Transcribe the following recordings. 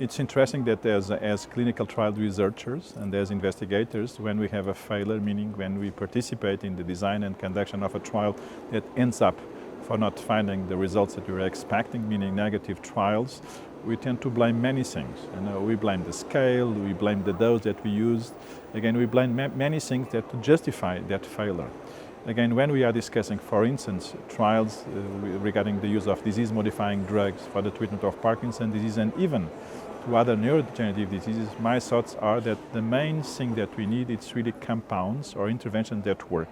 It's interesting that as clinical trial researchers and as investigators, when we have a failure, meaning when we participate in the design and conduction of a trial that ends up for not finding the results that we were expecting, meaning negative trials, we tend to blame many things. We blame the scale, we blame the dose that we used. Again, we blame many things that justify that failure. Again, when we are discussing, for instance, trials regarding the use of disease-modifying drugs for the treatment of Parkinson disease and even to other neurodegenerative diseases, my thoughts are that the main thing that we need is really compounds or interventions that work,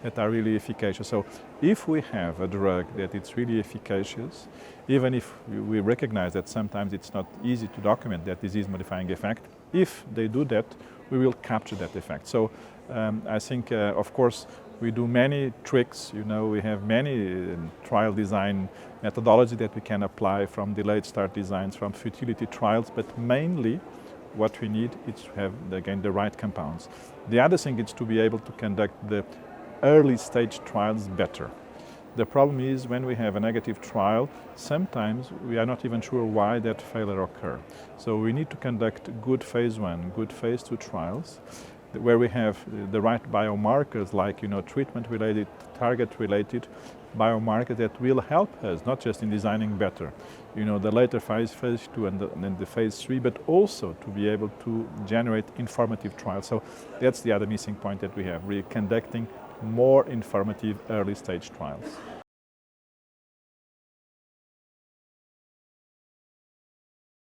that are really efficacious. So if we have a drug that is really efficacious, even if we recognize that sometimes it's not easy to document that disease-modifying effect, if they do that, we will capture that effect. So I think, of course, we do many tricks, we have many trial design methodology that we can apply from delayed start designs, from futility trials, but mainly what we need is to have, again, the right compounds. The other thing is to be able to conduct the early stage trials better. The problem is when we have a negative trial, sometimes we are not even sure why that failure occurred. So we need to conduct good phase 1, good phase 2 trials, where we have the right biomarkers like treatment-related, target-related biomarkers that will help us, not just in designing better, the later phase 2 and then the phase 3, but also to be able to generate informative trials. So that's the other missing point that we have, really conducting more informative early stage trials.